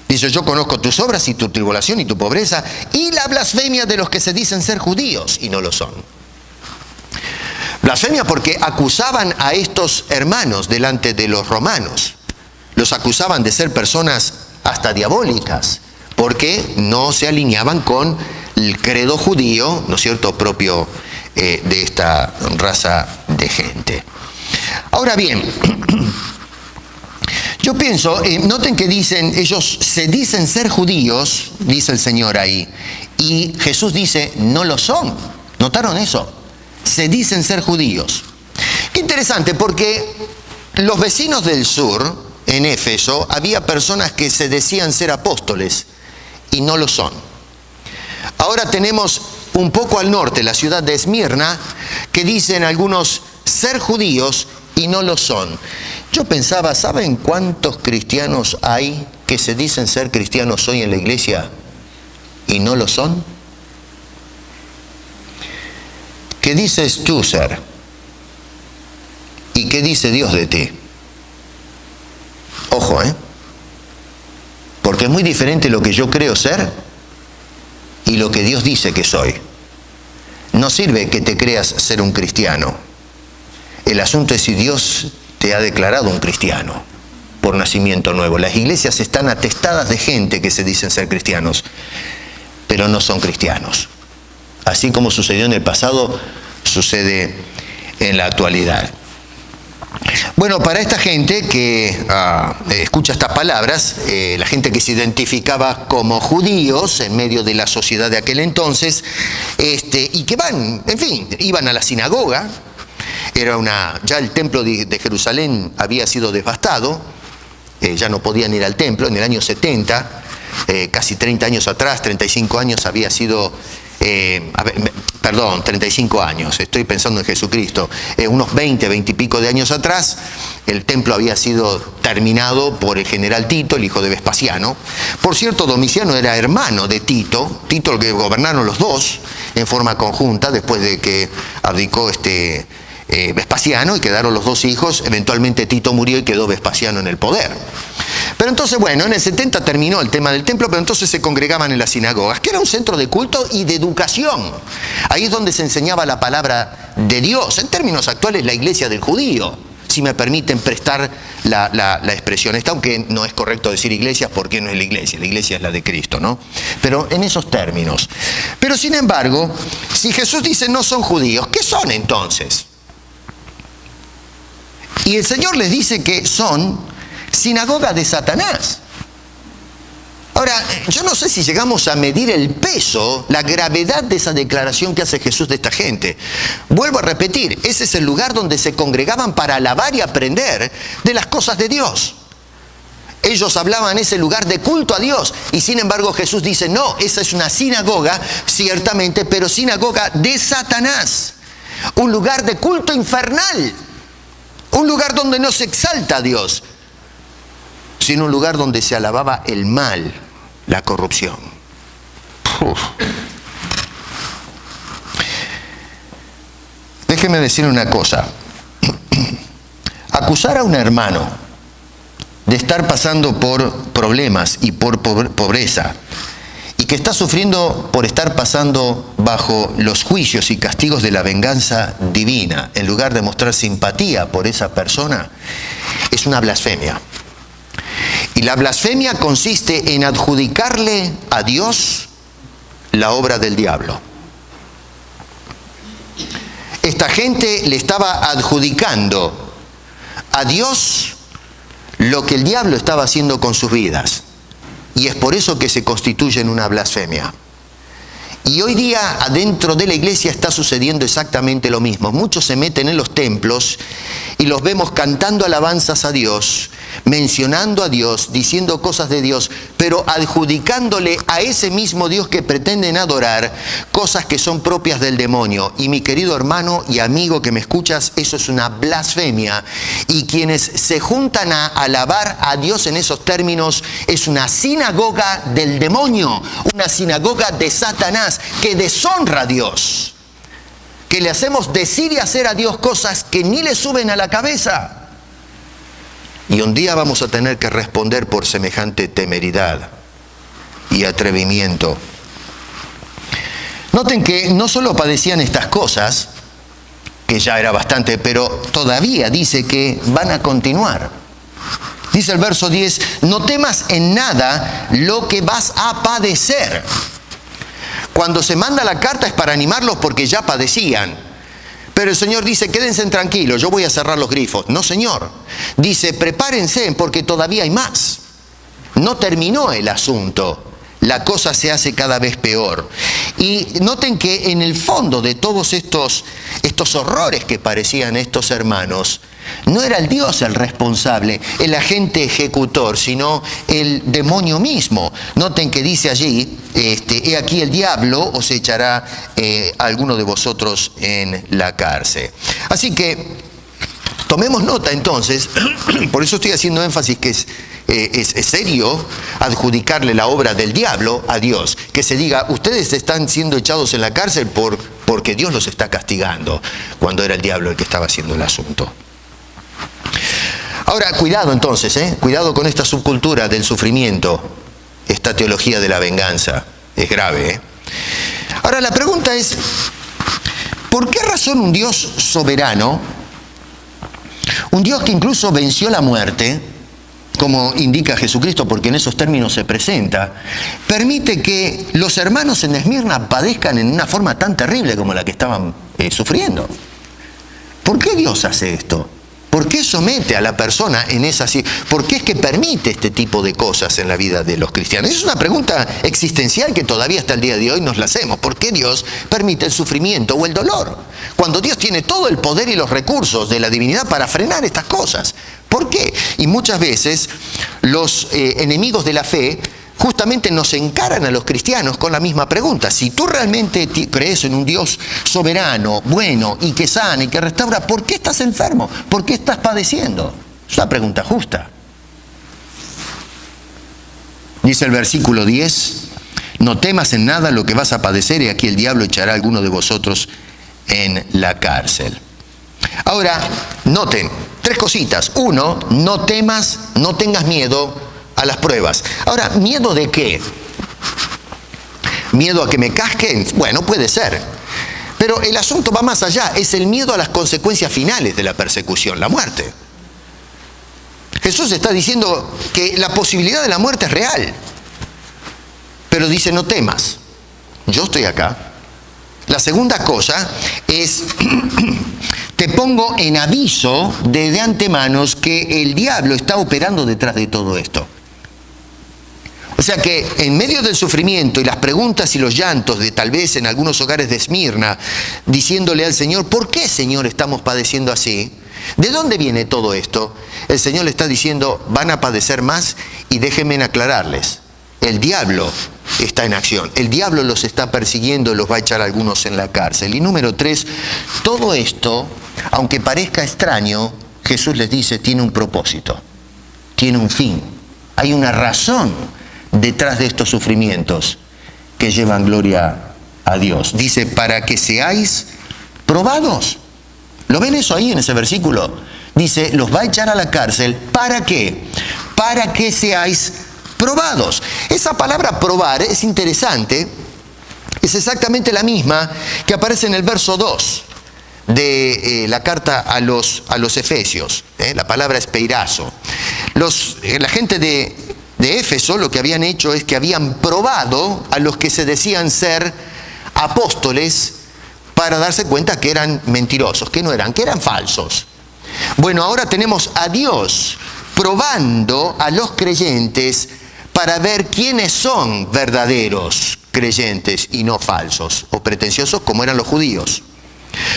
Dice: yo conozco tus obras y tu tribulación y tu pobreza y la blasfemia de los que se dicen ser judíos y no lo son. Blasfemia porque acusaban a estos hermanos delante de los romanos. Los acusaban de ser personas hasta diabólicas porque no se alineaban con el credo judío, ¿no es cierto?, propio de esta raza de gente. Ahora bien, yo pienso, noten que dicen, ellos se dicen ser judíos, dice el Señor ahí, y Jesús dice, no lo son. ¿Notaron eso? Se dicen ser judíos. Qué interesante, porque los vecinos del sur, en Éfeso, había personas que se decían ser apóstoles y no lo son. Ahora tenemos un poco al norte, la ciudad de Esmirna, que dicen algunos ser judíos y no lo son. Yo pensaba, ¿saben cuántos cristianos hay que se dicen ser cristianos hoy en la iglesia y no lo son? ¿Qué dices tú ser? ¿Y qué dice Dios de ti? Ojo, porque es muy diferente lo que yo creo ser y lo que Dios dice que soy. No sirve que te creas ser un cristiano. El asunto es si Dios te ha declarado un cristiano por nacimiento nuevo. Las iglesias están atestadas de gente que se dicen ser cristianos, pero no son cristianos. Así como sucedió en el pasado, sucede en la actualidad. Bueno, para esta gente que escucha estas palabras, la gente que se identificaba como judíos en medio de la sociedad de aquel entonces, y que iban a la sinagoga. Ya el templo de Jerusalén había sido devastado, ya no podían ir al templo. En el año 70, casi 30 años atrás, 35 años había sido... 35 años, estoy pensando en Jesucristo, unos 20 y pico de años atrás, el templo había sido terminado por el general Tito, el hijo de Vespasiano. Por cierto, Domiciano era hermano de Tito, el que gobernaron los dos en forma conjunta después de que abdicó Vespasiano y quedaron los dos hijos. Eventualmente Tito murió y quedó Vespasiano en el poder. Pero entonces, bueno, en el 70 terminó el tema del templo, pero entonces se congregaban en las sinagogas, que era un centro de culto y de educación. Ahí es donde se enseñaba la palabra de Dios. En términos actuales, la iglesia del judío, si me permiten prestar la expresión esta, aunque no es correcto decir iglesias porque no es la iglesia es la de Cristo, ¿no? Pero en esos términos. Pero sin embargo, si Jesús dice no son judíos, ¿qué son entonces? Y el Señor les dice que son sinagoga de Satanás. Ahora, yo no sé si llegamos a medir el peso, la gravedad de esa declaración que hace Jesús de esta gente. Vuelvo a repetir, ese es el lugar donde se congregaban para alabar y aprender de las cosas de Dios. Ellos hablaban en ese lugar de culto a Dios, y sin embargo Jesús dice, no, esa es una sinagoga, ciertamente, pero sinagoga de Satanás. Un lugar de culto infernal. Un lugar donde no se exalta a Dios, sino un lugar donde se alababa el mal, la corrupción. Déjeme decir una cosa. Acusar a un hermano de estar pasando por problemas y por pobreza, y que está sufriendo por estar pasando bajo los juicios y castigos de la venganza divina, en lugar de mostrar simpatía por esa persona, es una blasfemia. Y la blasfemia consiste en adjudicarle a Dios la obra del diablo. Esta gente le estaba adjudicando a Dios lo que el diablo estaba haciendo con sus vidas. Y es por eso que se constituye en una blasfemia. Y hoy día adentro de la iglesia está sucediendo exactamente lo mismo. Muchos se meten en los templos y los vemos cantando alabanzas a Dios, mencionando a Dios, diciendo cosas de Dios, pero adjudicándole a ese mismo Dios que pretenden adorar cosas que son propias del demonio. Y mi querido hermano y amigo que me escuchas, eso es una blasfemia. Y quienes se juntan a alabar a Dios en esos términos es una sinagoga del demonio, una sinagoga de Satanás, que deshonra a Dios, que le hacemos decir y hacer a Dios cosas que ni le suben a la cabeza. Y un día vamos a tener que responder por semejante temeridad y atrevimiento. Noten que no solo padecían estas cosas, que ya era bastante, pero todavía dice que van a continuar. Dice el verso 10, no temas en nada lo que vas a padecer. Cuando se manda la carta es para animarlos porque ya padecían. Pero el Señor dice, quédense tranquilos, yo voy a cerrar los grifos. No, Señor. Dice, prepárense porque todavía hay más. No terminó el asunto. La cosa se hace cada vez peor. Y noten que en el fondo de todos estos horrores que parecían estos hermanos, no era el Dios el responsable, el agente ejecutor, sino el demonio mismo. Noten que dice allí, he aquí el diablo os echará a alguno de vosotros en la cárcel. Así que tomemos nota entonces, por eso estoy haciendo énfasis que es serio adjudicarle la obra del diablo a Dios. Que se diga, ustedes están siendo echados en la cárcel porque Dios los está castigando, cuando era el diablo el que estaba haciendo el asunto. Ahora, cuidado entonces, cuidado con esta subcultura del sufrimiento, esta teología de la venganza, es grave. Ahora, la pregunta es, ¿por qué razón un Dios soberano, un Dios que incluso venció la muerte, como indica Jesucristo, porque en esos términos se presenta, permite que los hermanos en Esmirna padezcan en una forma tan terrible como la que estaban sufriendo? ¿Por qué Dios hace esto? ¿Por qué somete a la persona en esa situación? ¿Por qué es que permite este tipo de cosas en la vida de los cristianos? Es una pregunta existencial que todavía hasta el día de hoy nos la hacemos. ¿Por qué Dios permite el sufrimiento o el dolor? Cuando Dios tiene todo el poder y los recursos de la divinidad para frenar estas cosas. ¿Por qué? Y muchas veces los enemigos de la fe justamente nos encaran a los cristianos con la misma pregunta. Si tú realmente crees en un Dios soberano, bueno, y que sana y que restaura, ¿por qué estás enfermo? ¿Por qué estás padeciendo? Es una pregunta justa. Dice el versículo 10, no temas en nada lo que vas a padecer, y aquí el diablo echará a alguno de vosotros en la cárcel. Ahora, noten, tres cositas. Uno, no temas, no tengas miedo a las pruebas. Ahora, ¿miedo de qué? ¿Miedo a que me casquen? Bueno, puede ser. Pero el asunto va más allá, es el miedo a las consecuencias finales de la persecución, la muerte. Jesús está diciendo que la posibilidad de la muerte es real. Pero dice, no temas, yo estoy acá. La segunda cosa es, te pongo en aviso de antemano que el diablo está operando detrás de todo esto. O sea que en medio del sufrimiento y las preguntas y los llantos de tal vez en algunos hogares de Esmirna, diciéndole al Señor, ¿por qué, Señor, estamos padeciendo así? ¿De dónde viene todo esto? El Señor le está diciendo, van a padecer más y déjenme aclararles. El diablo está en acción. El diablo los está persiguiendo y los va a echar a algunos en la cárcel. Y número 3, todo esto, aunque parezca extraño, Jesús les dice, tiene un propósito, tiene un fin. Hay una razón detrás de estos sufrimientos que llevan gloria a Dios. Dice, para que seáis probados. ¿Lo ven eso ahí en ese versículo? Dice, los va a echar a la cárcel. ¿Para qué? Para que seáis probados. Esa palabra probar es interesante. Es exactamente la misma que aparece en el verso 2 de la carta a los Efesios. La palabra es peirazo. La gente de Éfeso lo que habían hecho es que habían probado a los que se decían ser apóstoles para darse cuenta que eran mentirosos, que no eran, que eran falsos. Bueno, ahora tenemos a Dios probando a los creyentes para ver quiénes son verdaderos creyentes y no falsos o pretenciosos como eran los judíos.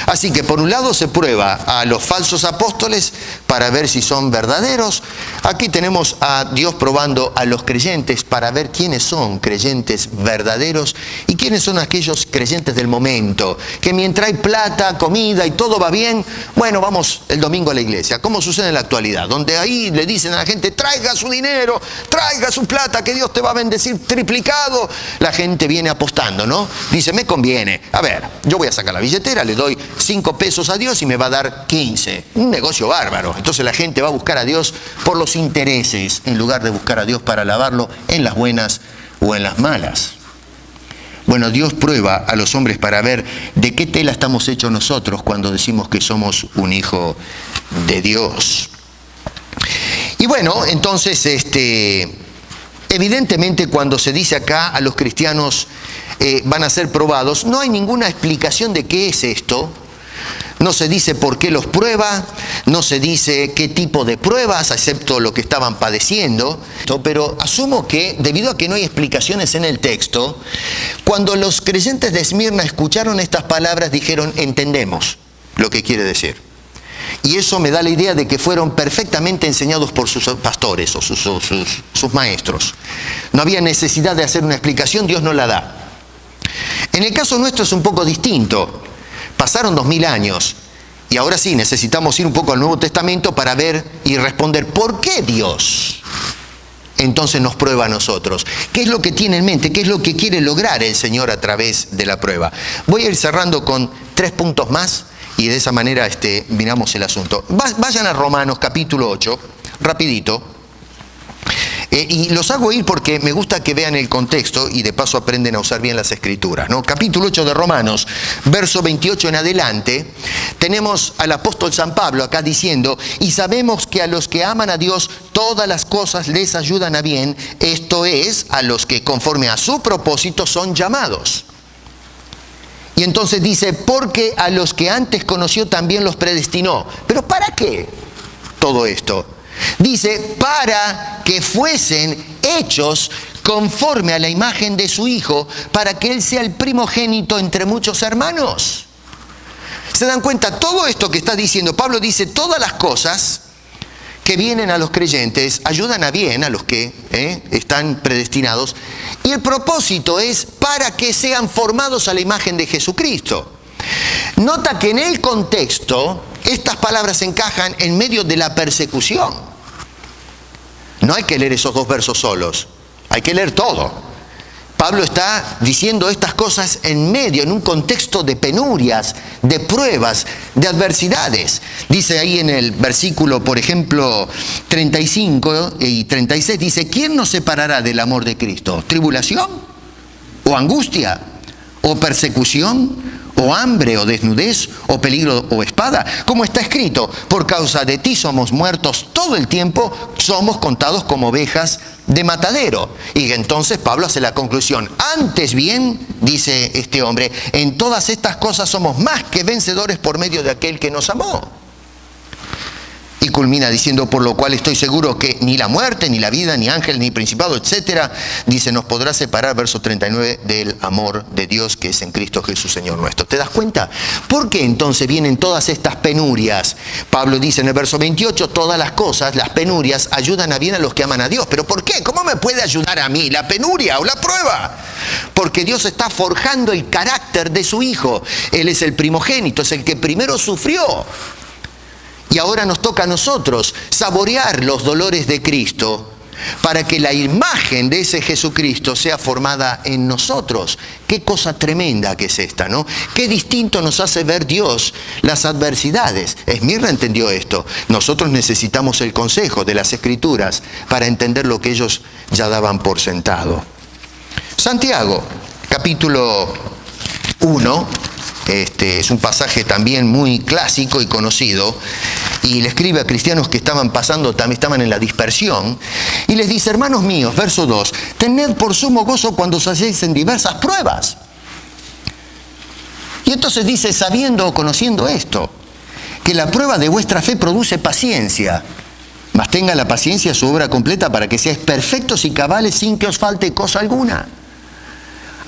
Así que por un lado se prueba a los falsos apóstoles para ver si son verdaderos. Aquí tenemos a Dios probando a los creyentes para ver quiénes son creyentes verdaderos y quiénes son aquellos creyentes del momento, que mientras hay plata, comida y todo va bien, bueno, vamos el domingo a la iglesia, como sucede en la actualidad, donde ahí le dicen a la gente, traiga su dinero, traiga su plata, que Dios te va a bendecir triplicado. La gente viene apostando, ¿no? Dice, me conviene. A ver, yo voy a sacar la billetera, le doy 5 pesos a Dios y me va a dar 15. Un negocio bárbaro. Entonces la gente va a buscar a Dios por los intereses, en lugar de buscar a Dios para alabarlo en las buenas o en las malas. Bueno, Dios prueba a los hombres para ver de qué tela estamos hechos nosotros cuando decimos que somos un hijo de Dios. Y bueno, entonces, evidentemente cuando se dice acá a los cristianos van a ser probados, no hay ninguna explicación de qué es esto. No se dice por qué los prueba, no se dice qué tipo de pruebas, excepto lo que estaban padeciendo. Pero asumo que, debido a que no hay explicaciones en el texto, cuando los creyentes de Esmirna escucharon estas palabras, dijeron, entendemos lo que quiere decir. Y eso me da la idea de que fueron perfectamente enseñados por sus pastores o sus maestros. No había necesidad de hacer una explicación, Dios no la da. En el caso nuestro es un poco distinto. Pasaron 2000 años y ahora sí necesitamos ir un poco al Nuevo Testamento para ver y responder ¿por qué Dios entonces nos prueba a nosotros? ¿Qué es lo que tiene en mente? ¿Qué es lo que quiere lograr el Señor a través de la prueba? Voy a ir cerrando con 3 puntos más y de esa manera miramos el asunto. Vayan a Romanos capítulo 8, rapidito. Y los hago ir porque me gusta que vean el contexto y de paso aprenden a usar bien las escrituras, ¿no? Capítulo 8 de Romanos, verso 28 en adelante, tenemos al apóstol San Pablo acá diciendo, y sabemos que a los que aman a Dios todas las cosas les ayudan a bien, esto es, a los que conforme a su propósito son llamados. Y entonces dice, porque a los que antes conoció también los predestinó. ¿Pero para qué todo esto? Dice, para que fuesen hechos conforme a la imagen de su Hijo, para que Él sea el primogénito entre muchos hermanos. ¿Se dan cuenta? Todo esto que está diciendo, Pablo dice, todas las cosas que vienen a los creyentes ayudan a bien a los que están predestinados. Y el propósito es para que sean formados a la imagen de Jesucristo. Nota que en el contexto estas palabras encajan en medio de la persecución. No hay que leer esos 2 versos solos, hay que leer todo. Pablo está diciendo estas cosas en medio, en un contexto de penurias, de pruebas, de adversidades. Dice ahí en el versículo, por ejemplo, 35 y 36, dice, ¿quién nos separará del amor de Cristo? ¿Tribulación? ¿O angustia? ¿O persecución? ¿O hambre? ¿O desnudez? ¿O peligro? ¿O espada? Como está escrito, por causa de ti somos muertos todo el tiempo, somos contados como ovejas de matadero. Y entonces Pablo hace la conclusión, antes bien, dice este hombre, en todas estas cosas somos más que vencedores por medio de aquel que nos amó. Y culmina diciendo, por lo cual estoy seguro que ni la muerte, ni la vida, ni ángel, ni principado, etcétera, dice, nos podrá separar, verso 39, del amor de Dios que es en Cristo Jesús, Señor nuestro. ¿Te das cuenta? ¿Por qué entonces vienen todas estas penurias? Pablo dice en el verso 28, todas las cosas, las penurias, ayudan a bien a los que aman a Dios. ¿Pero por qué? ¿Cómo me puede ayudar a mí la penuria o la prueba? Porque Dios está forjando el carácter de su Hijo. Él es el primogénito, es el que primero sufrió. Y ahora nos toca a nosotros saborear los dolores de Cristo para que la imagen de ese Jesucristo sea formada en nosotros. Qué cosa tremenda que es esta, ¿no? Qué distinto nos hace ver Dios las adversidades. Esmirna entendió esto. Nosotros necesitamos el consejo de las Escrituras para entender lo que ellos ya daban por sentado. Santiago, capítulo 1. Es un pasaje también muy clásico y conocido, y le escribe a cristianos que estaban en la dispersión, y les dice, hermanos míos, verso 2, tened por sumo gozo cuando os halléis en diversas pruebas. Y entonces dice, sabiendo o conociendo esto, que la prueba de vuestra fe produce paciencia, mas tenga la paciencia su obra completa para que seáis perfectos y cabales sin que os falte cosa alguna.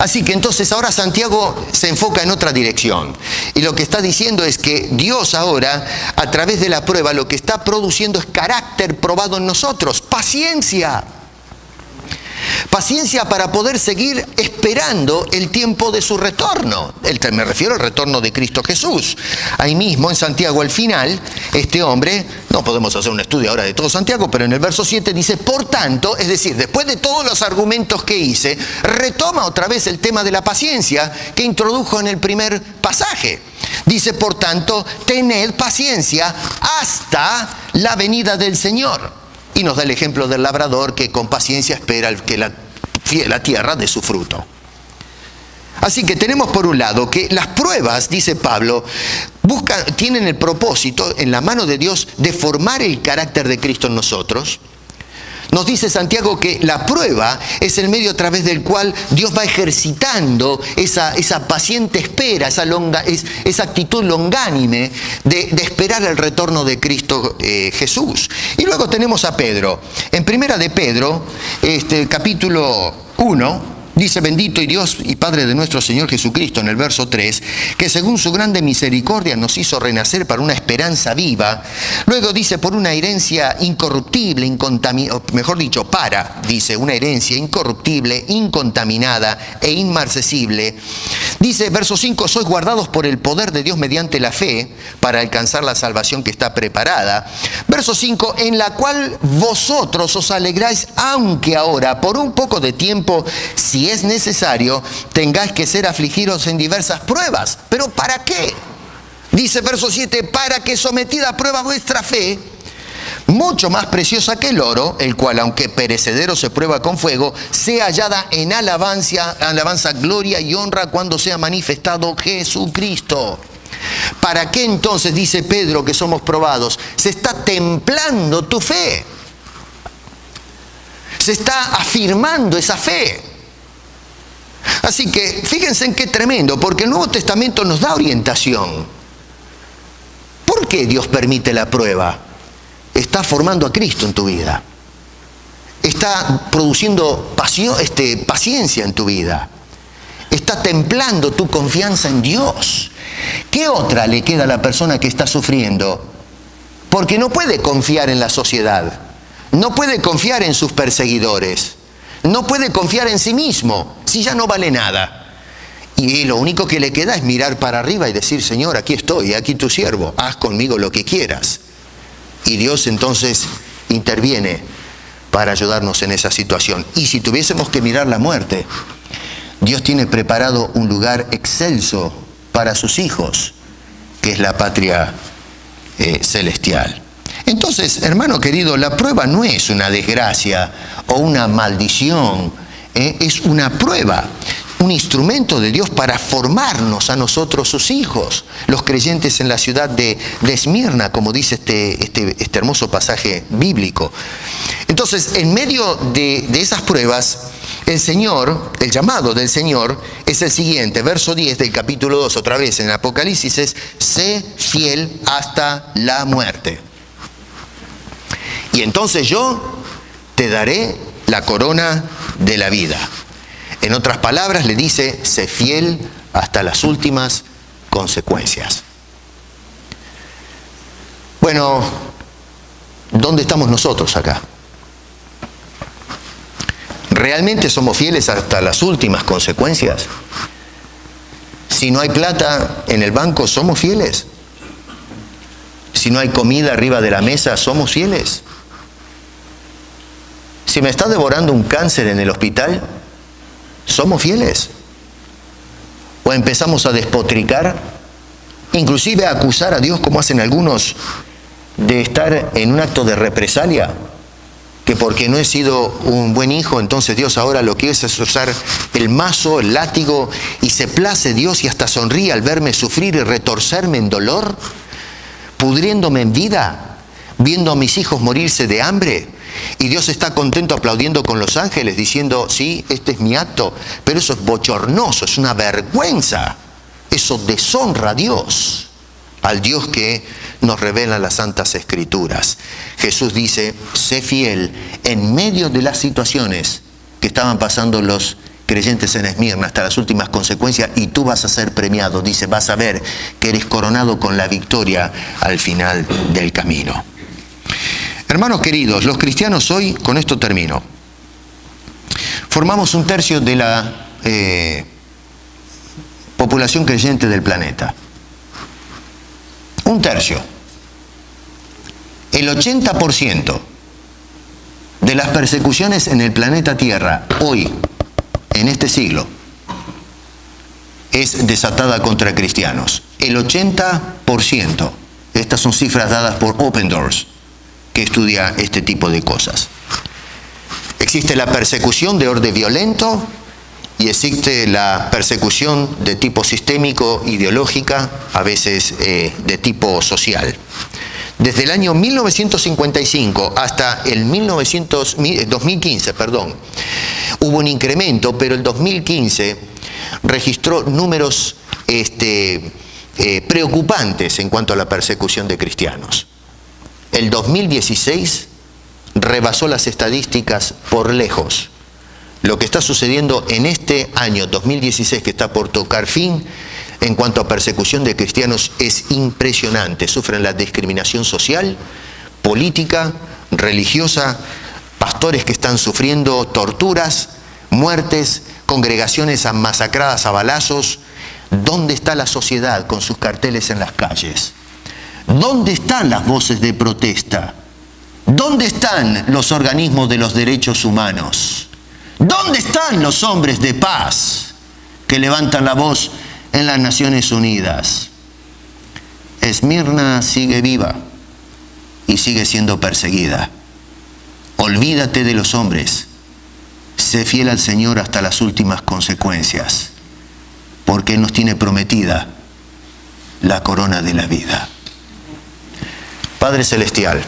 Así que entonces ahora Santiago se enfoca en otra dirección. Y lo que está diciendo es que Dios ahora, a través de la prueba, lo que está produciendo es carácter probado en nosotros. Paciencia. Paciencia para poder seguir esperando el tiempo de su retorno. Me refiero al retorno de Cristo Jesús. Ahí mismo en Santiago al final, este hombre, no podemos hacer un estudio ahora de todo Santiago, pero en el verso 7 dice, por tanto, es decir, después de todos los argumentos que hice, retoma otra vez el tema de la paciencia que introdujo en el primer pasaje. Dice, por tanto, tened paciencia hasta la venida del Señor. Y nos da el ejemplo del labrador que con paciencia espera que la tierra dé su fruto. Así que tenemos por un lado que las pruebas, dice Pablo, tienen el propósito en la mano de Dios de formar el carácter de Cristo en nosotros. Nos dice Santiago que la prueba es el medio a través del cual Dios va ejercitando esa paciente espera, esa actitud longánime de esperar el retorno de Cristo Jesús. Y luego tenemos a Pedro. En primera de Pedro, capítulo 1, dice, bendito y Dios y Padre de nuestro Señor Jesucristo, en el verso 3, que según su grande misericordia nos hizo renacer para una esperanza viva. Luego dice, por una herencia incorruptible, una herencia incorruptible, incontaminada e inmarcesible. Dice, verso 5, sois guardados por el poder de Dios mediante la fe para alcanzar la salvación que está preparada. Verso 5, en la cual vosotros os alegráis, aunque ahora, por un poco de tiempo, si es necesario, tengáis que ser afligidos en diversas pruebas. ¿Pero para qué? Dice verso 7, para que sometida a prueba vuestra fe, mucho más preciosa que el oro, el cual aunque perecedero se prueba con fuego, sea hallada en alabanza, gloria y honra cuando sea manifestado Jesucristo. ¿Para qué entonces, dice Pedro, que somos probados? Se está templando tu fe. Se está afirmando esa fe. Así que fíjense en qué tremendo, porque el Nuevo Testamento nos da orientación. ¿Por qué Dios permite la prueba? Está formando a Cristo en tu vida. Está produciendo paciencia en tu vida. Está templando tu confianza en Dios. ¿Qué otra le queda a la persona que está sufriendo? Porque no puede confiar en la sociedad. No puede confiar en sus perseguidores. No puede confiar en sí mismo, si ya no vale nada. Y lo único que le queda es mirar para arriba y decir, Señor, aquí estoy, aquí tu siervo, haz conmigo lo que quieras. Y Dios entonces interviene para ayudarnos en esa situación. Y si tuviésemos que mirar la muerte, Dios tiene preparado un lugar excelso para sus hijos, que es la patria celestial. Entonces, hermano querido, la prueba no es una desgracia o una maldición, es una prueba, un instrumento de Dios para formarnos a nosotros, sus hijos, los creyentes en la ciudad de Esmirna, como dice este hermoso pasaje bíblico. Entonces, en medio de esas pruebas, el Señor, el llamado del Señor es el siguiente, verso 10 del capítulo 2, otra vez en Apocalipsis, es: sé fiel hasta la muerte. Y entonces yo te daré la corona de la vida. En otras palabras, le dice: sé fiel hasta las últimas consecuencias. Bueno, ¿dónde estamos nosotros acá? ¿Realmente somos fieles hasta las últimas consecuencias? Si no hay plata en el banco, ¿somos fieles? Si no hay comida arriba de la mesa, ¿somos fieles? Si me está devorando un cáncer en el hospital, ¿somos fieles? ¿O empezamos a despotricar, inclusive a acusar a Dios, como hacen algunos, de estar en un acto de represalia? Que porque no he sido un buen hijo, entonces Dios ahora lo que es usar el mazo, el látigo, y se place Dios y hasta sonríe al verme sufrir y retorcerme en dolor, pudriéndome en vida, viendo a mis hijos morirse de hambre. Y Dios está contento aplaudiendo con los ángeles, diciendo: sí, este es mi acto. Pero eso es bochornoso, es una vergüenza. Eso deshonra a Dios, al Dios que nos revela las Santas Escrituras. Jesús dice: sé fiel en medio de las situaciones que estaban pasando los creyentes en Esmirna hasta las últimas consecuencias, y tú vas a ser premiado. Dice: vas a ver que eres coronado con la victoria al final del camino. Hermanos queridos, los cristianos hoy, con esto termino, formamos un tercio de la población creyente del planeta. Un tercio. El 80% de las persecuciones en el planeta Tierra hoy, en este siglo, es desatada contra cristianos. El 80%. Estas son cifras dadas por Open Doors, que estudia este tipo de cosas. Existe la persecución de orden violento y existe la persecución de tipo sistémico, ideológica, a veces de tipo social. Desde el año 1955 hasta el 2015, hubo un incremento, pero el 2015 registró números preocupantes en cuanto a la persecución de cristianos. El 2016 rebasó las estadísticas por lejos. Lo que está sucediendo en este año 2016, que está por tocar fin, en cuanto a persecución de cristianos, es impresionante. Sufren la discriminación social, política, religiosa, pastores que están sufriendo torturas, muertes, congregaciones masacradas a balazos. ¿Dónde está la sociedad con sus carteles en las calles? ¿Dónde están las voces de protesta? ¿Dónde están los organismos de los derechos humanos? ¿Dónde están los hombres de paz que levantan la voz en las Naciones Unidas? Esmirna sigue viva y sigue siendo perseguida. Olvídate de los hombres. Sé fiel al Señor hasta las últimas consecuencias, porque Él nos tiene prometida la corona de la vida. Padre Celestial,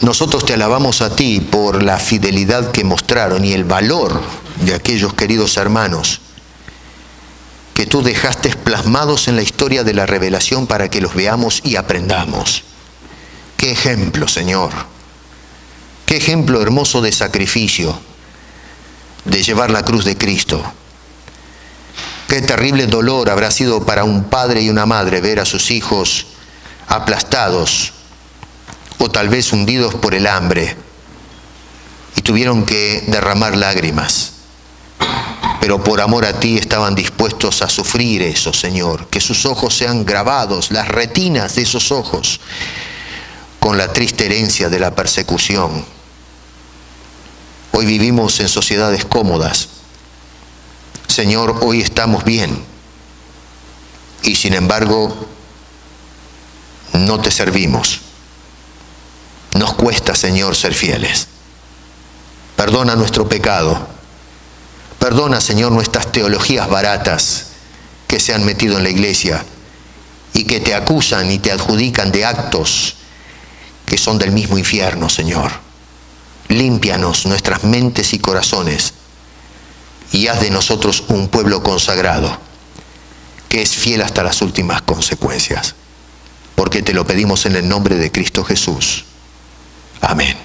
nosotros te alabamos a ti por la fidelidad que mostraron y el valor de aquellos queridos hermanos que tú dejaste plasmados en la historia de la revelación para que los veamos y aprendamos. ¡Qué ejemplo, Señor! ¡Qué ejemplo hermoso de sacrificio, de llevar la cruz de Cristo! ¡Qué terrible dolor habrá sido para un padre y una madre ver a sus hijos aplastados o tal vez hundidos por el hambre y tuvieron que derramar lágrimas, pero por amor a ti estaban dispuestos a sufrir eso, Señor? Que sus ojos sean grabados, las retinas de esos ojos, con la triste herencia de la persecución. Hoy vivimos en sociedades cómodas, Señor, hoy estamos bien y sin embargo no te servimos. Nos cuesta, Señor, ser fieles. Perdona nuestro pecado. Perdona, Señor, nuestras teologías baratas que se han metido en la iglesia y que te acusan y te adjudican de actos que son del mismo infierno, Señor. Límpianos nuestras mentes y corazones y haz de nosotros un pueblo consagrado que es fiel hasta las últimas consecuencias. Porque te lo pedimos en el nombre de Cristo Jesús. Amén.